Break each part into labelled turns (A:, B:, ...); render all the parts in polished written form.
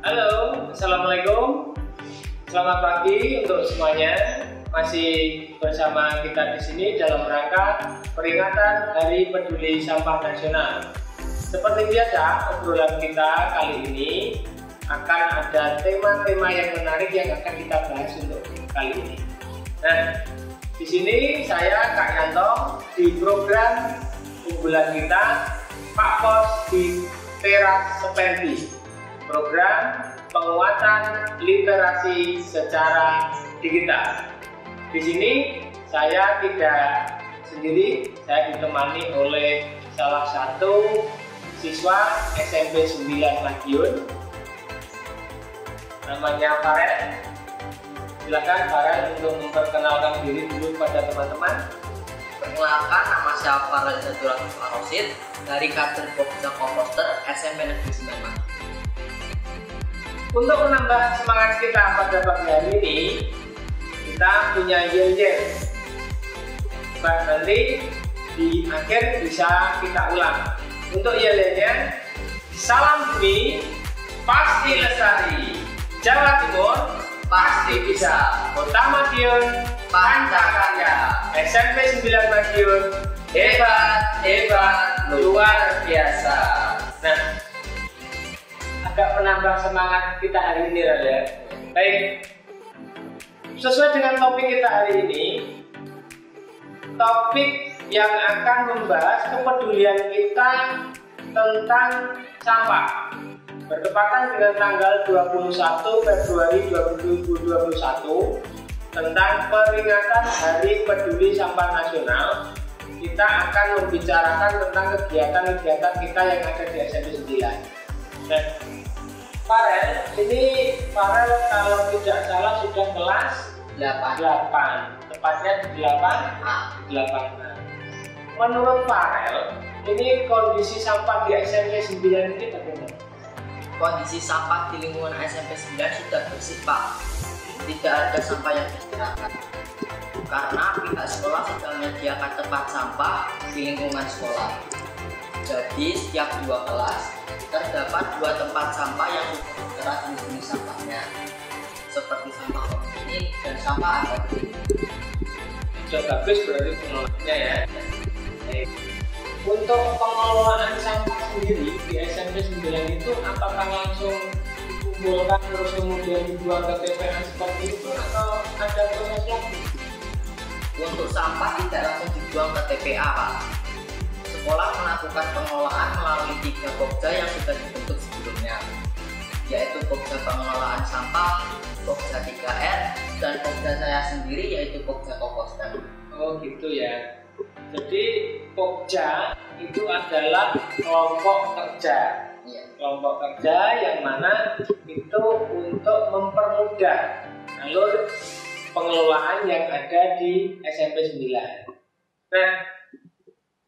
A: Halo, Assalamualaikum. Selamat pagi untuk semuanya. Masih bersama kita di sini dalam rangka peringatan Hari Peduli Sampah Nasional. Seperti biasa, obrolan kita kali ini akan ada tema-tema yang menarik yang akan kita bahas untuk kali ini. Nah, di sini saya Kak Yanto di program unggulan kita Pak Pos di Teras Seperti, program penguatan literasi secara digital. Di sini saya tidak sendiri, saya ditemani oleh salah satu siswa SMP 9 Madiun, namanya Farel. Silakan Farel untuk memperkenalkan diri dulu pada teman-teman.
B: Perkenalkan, nama saya Farel Zadul Rosid dari kader Pokja Komposter SMP Negeri 9 Madiun.
A: Untuk menambah semangat kita pada pagi hari ini, kita punya yel-yel. Nanti di akhir bisa kita ulang. Untuk yel-yelnya, salam bumi, pasti lestari. Jawa Timur, pasti bisa. Kota Madiun, Pancakarya. SMP 9 Madiun, hebat, hebat, luar biasa. Nah, agak menambah semangat kita hari ini, ya. Baik, sesuai dengan topik kita hari ini, topik yang akan membahas kepedulian kita tentang sampah, bertepatan dengan tanggal 21 Februari 2021 tentang peringatan Hari Peduli Sampah Nasional. Kita akan membicarakan tentang kegiatan-kegiatan kita yang ada di SMP 9. Nah, Farel, ini Farel kalau tidak salah sudah kelas 8, tepatnya di 8A. Menurut Farel, ini kondisi sampah di SMP 9 ini bagaimana?
B: Kondisi sampah di lingkungan SMP 9 sudah bersih, Pak. Tidak ada sampah yang berserakan karena pihak sekolah sudah menyediakan tempat sampah di lingkungan sekolah. Jadi setiap 2 kelas terdapat 2 tempat sampah yang bergerak jenis sampahnya, seperti sampah organik dan sampah anorganik.
A: Sudah bagus berarti pengelolaannya, ya. Untuk pengelolaan sampah sendiri di SMP 9 itu apakah langsung dikumpulkan terus kemudian dibuang ke TPA seperti itu atau ada proses lagi?
B: Untuk sampah tidak langsung dibuang ke TPA, Pak. Sekolah melakukan pengelolaan melalui 3 Pokja yang sudah dibentuk sebelumnya, yaitu Pokja Pengelolaan Sampah, Pokja 3R, dan Pokja saya sendiri yaitu Pokja Komposter.
A: Oh gitu ya. Jadi Pokja itu adalah kelompok kerja. Kelompok kerja yang mana itu untuk mempermudah alur pengelolaan yang ada di SMP 9. Nah,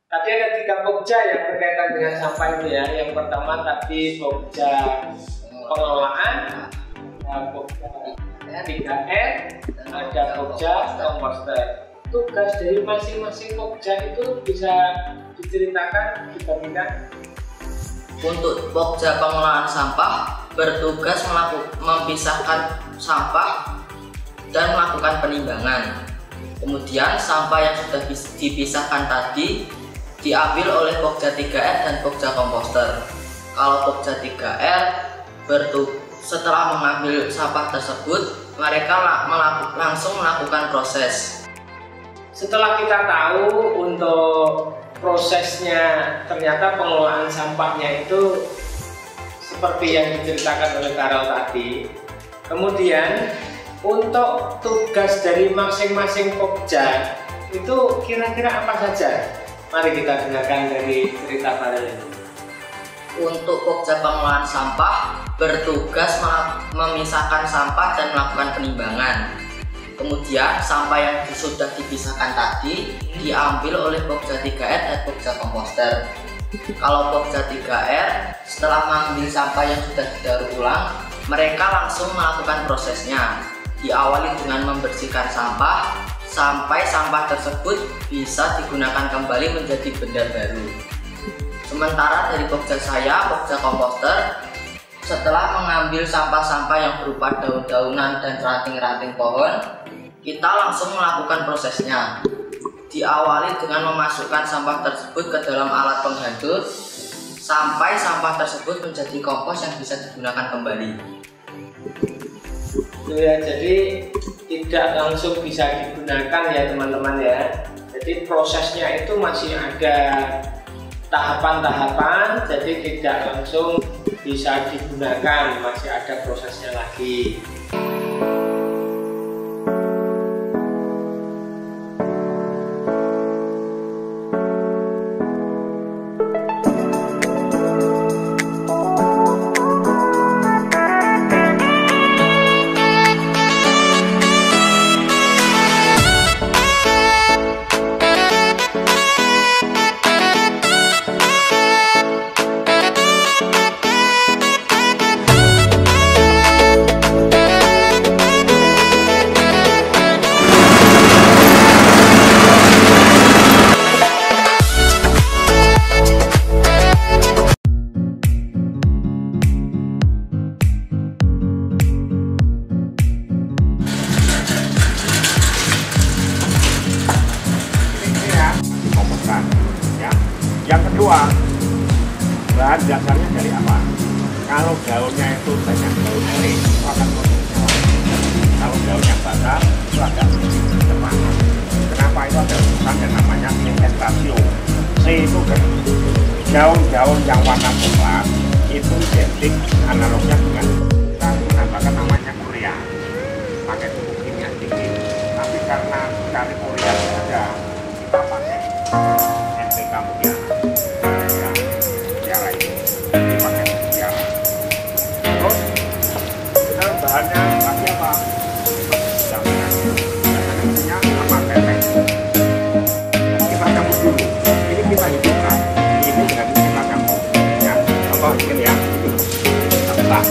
A: tadi ada 3 Pokja yang berkaitan dengan sampah itu, ya. Yang pertama tadi Pokja pengelolaan, ada Pokja 3R, ada Pokja Komposter. Tugas dari masing-masing Pokja itu bisa diceritakan, dibagikan?
B: Untuk Pokja Pengelolaan Sampah bertugas memisahkan sampah dan melakukan penimbangan. Kemudian sampah yang sudah dipisahkan tadi diambil oleh Pokja 3R dan Pokja Komposter. Kalau Pokja 3R setelah mengambil sampah tersebut, mereka langsung melakukan proses.
A: Setelah kita tahu untuk prosesnya, ternyata pengelolaan sampahnya itu seperti yang diceritakan oleh Karel tadi. Kemudian untuk tugas dari masing-masing Pokja itu kira-kira apa saja? Mari kita dengarkan dari cerita Farel ini.
B: Untuk Pokja Pengelolaan Sampah bertugas memisahkan sampah dan melakukan penimbangan. Kemudian sampah yang sudah dipisahkan tadi diambil oleh Pokja 3R dan Pokja Komposter. Kalau Pokja 3R setelah mengambil sampah yang sudah didaur ulang, mereka langsung melakukan prosesnya. Diawali dengan membersihkan sampah sampai sampah tersebut bisa digunakan kembali menjadi benda baru. Sementara dari Pokja saya, Pokja Komposter, Setelah mengambil sampah-sampah yang berupa daun-daunan dan ranting-ranting pohon, kita langsung melakukan prosesnya. Diawali dengan memasukkan sampah tersebut ke dalam alat penghancur sampai sampah tersebut menjadi kompos yang bisa digunakan kembali.
A: Ya, jadi tidak langsung bisa digunakan ya teman-teman ya. Jadi prosesnya itu masih ada tahapan-tahapan, jadi tidak langsung bisa digunakan, masih ada prosesnya lagi.
C: Yang kedua, bahan dasarnya dari apa? Kalau daunnya itu banyak daun kering, itu akan produknya. Kalau daunnya basah, itu agak lemah. Kenapa itu ada urusan namanya pH ratio? C itu kan daun-daun yang warna coklat itu identik analognya dengan kita menambahkan namanya urea, pakai pupuk kimia tinggi. Tapi karena cari urea saja, kita pakai NPK Mutiara. Bahannya pakai apa? Jangan apa pepek. Kita campur dulu. Ini kita hidupkan. Ini dengan kita campur. Ya, apa ini ya? Setelah.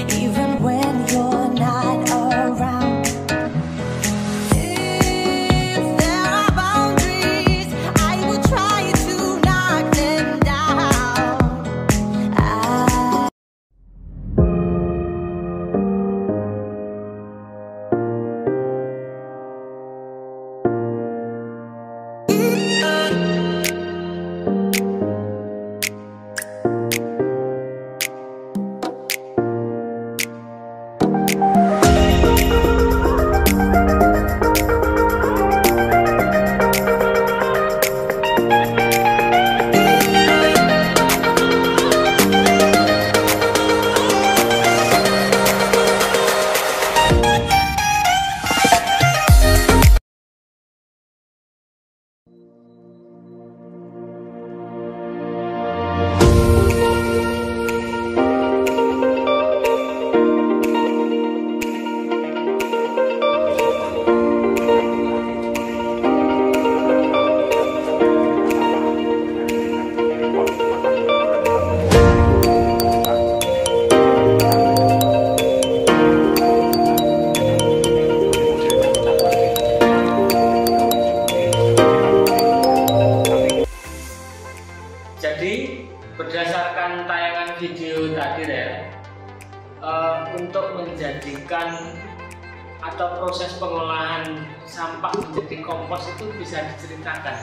D: Even when you're not around. If there are boundaries, I will try to knock them down.
A: Berdasarkan tayangan video tadi ya, untuk menjadikan atau proses pengolahan sampah menjadi kompos itu bisa diceritakan.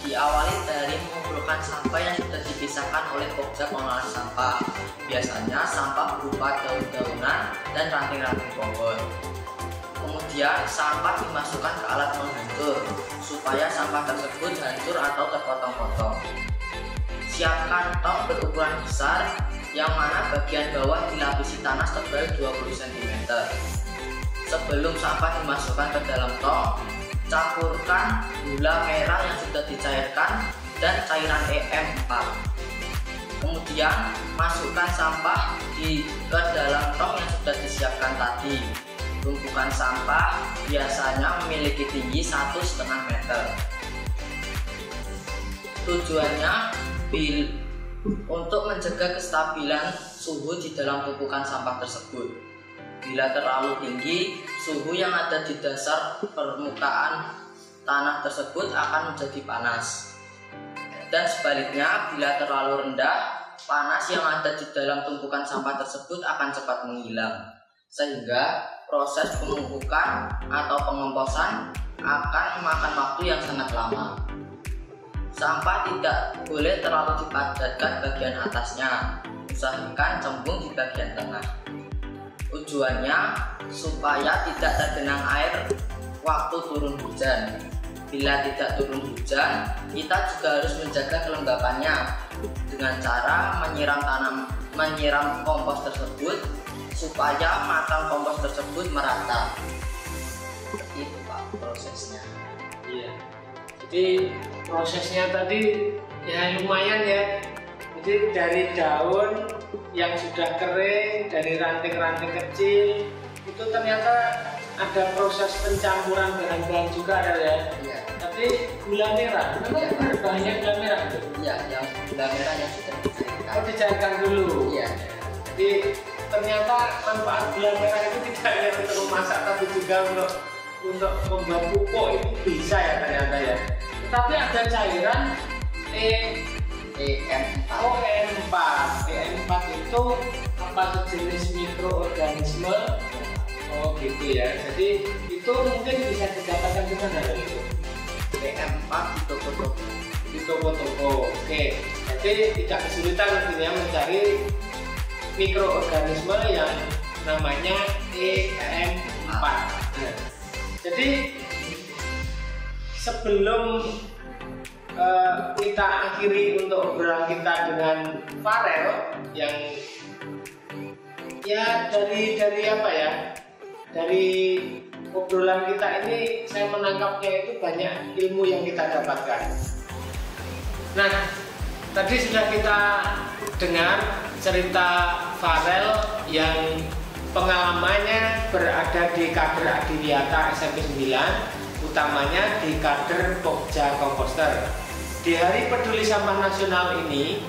B: Diawali dari mengumpulkan sampah yang sudah dipisahkan oleh Pokja pengolahan sampah. Biasanya sampah berupa daun-daunan dan ranting-ranting pohon. Kemudian sampah dimasukkan ke alat penghancur supaya sampah tersebut hancur atau terpotong-potong. Siapkan tong berukuran besar yang mana bagian bawah dilapisi tanah setebal 20 cm. Sebelum sampah dimasukkan ke dalam tong, campurkan gula merah yang sudah dicairkan dan cairan EM4. Kemudian masukkan sampah ke dalam tong yang sudah disiapkan tadi. Tumpukan sampah biasanya memiliki tinggi 1,5 meter. Tujuannya untuk mencegah kestabilan suhu di dalam tumpukan sampah tersebut. Bila terlalu tinggi, suhu yang ada di dasar permukaan tanah tersebut akan menjadi panas. Dan sebaliknya, bila terlalu rendah, panas yang ada di dalam tumpukan sampah tersebut akan cepat menghilang, sehingga proses pemumpukan atau pengomposan akan memakan waktu yang sangat lama. Sampah tidak boleh terlalu dipadatkan bagian atasnya, usahakan cembung di bagian tengah. Tujuannya supaya tidak tergenang air waktu turun hujan. Bila tidak turun hujan, kita juga harus menjaga kelembapannya dengan cara menyiram kompos tersebut supaya matang kompos tersebut merata. Itu Pak prosesnya.
A: Iya. Jadi prosesnya tadi ya lumayan ya. Jadi dari daun yang sudah kering, dari ranting-ranting kecil, itu ternyata ada proses pencampuran bahan-bahan juga ada ya.
B: Iya.
A: Tapi gula merah, memang bahannya gula merah itu?
B: Iya, yang gula merah yang sudah dicairkan.
A: Oh, dicairkan dulu.
B: Iya.
A: Jadi ternyata manfaat gula merah itu tidak hanya untuk memasak, tapi juga untuk membuat pupuk itu bisa ya ternyata ya. Tapi ada cairan
B: EM4.
A: EM4 itu apa sejenis mikroorganisme? Oh gitu ya. Jadi itu mungkin bisa didapatkan di mana itu?
B: EM4 di toko-toko.
A: Di toko-toko. Oke. Jadi tidak kesulitan nantinya mencari mikroorganisme yang namanya EM4. Nah, jadi sebelum kita akhiri untuk obrolan kita dengan Farel yang ya dari apa ya, dari obrolan kita ini saya menangkapnya itu banyak ilmu yang kita dapatkan. Nah, tadi sudah kita dengar cerita Farel yang pengalamannya berada di kader Adiwiyata SMP 9, utamanya di kader Pokja Komposter. Di Hari Peduli Sampah Nasional ini,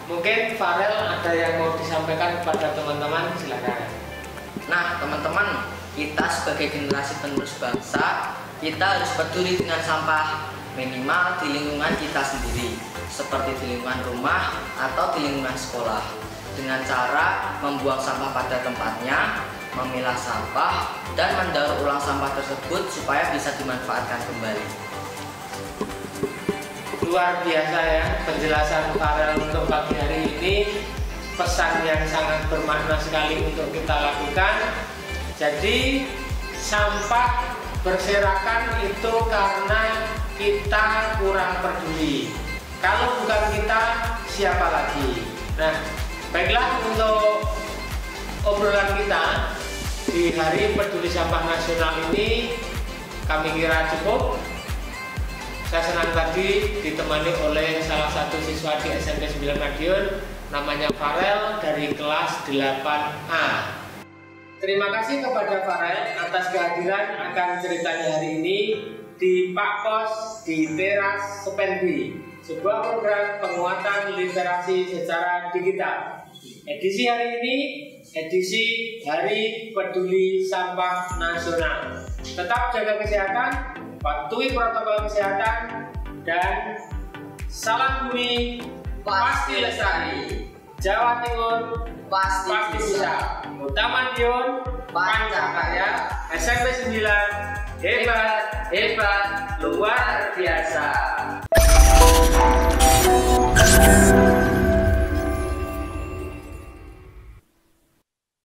A: mungkin Farel ada yang mau disampaikan kepada teman-teman, silakan.
B: Nah, teman-teman, kita sebagai generasi penerus bangsa, kita harus peduli dengan sampah minimal di lingkungan kita sendiri, seperti di lingkungan rumah atau di lingkungan sekolah, dengan cara membuang sampah pada tempatnya, memilah sampah, dan mendaur ulang sampah tersebut supaya bisa dimanfaatkan kembali.
A: Luar biasa ya penjelasan Farel untuk pagi hari ini, pesan yang sangat bermakna sekali untuk kita lakukan. Jadi sampah berserakan itu karena kita kurang peduli. Kalau bukan kita, siapa lagi? Nah, baiklah, untuk obrolan kita di Hari Peduli Sampah Nasional ini kami kira cukup. Saya senang tadi ditemani oleh salah satu siswa di SMP 9 Madiun, namanya Farel dari kelas 8A. Terima kasih kepada Farel atas kehadiran akan ceritanya hari ini di Pak Pos di Teras Sepenbi, sebuah program penguatan literasi secara digital. Edisi hari ini, edisi Hari Peduli Sampah Nasional. Tetap jaga kesehatan, patuhi protokol kesehatan, dan salam bumi pasti lestari. Jawa Timur
B: Pasti
A: bisa. Utama Madiun Pancakarya SMP 9 hebat luar biasa.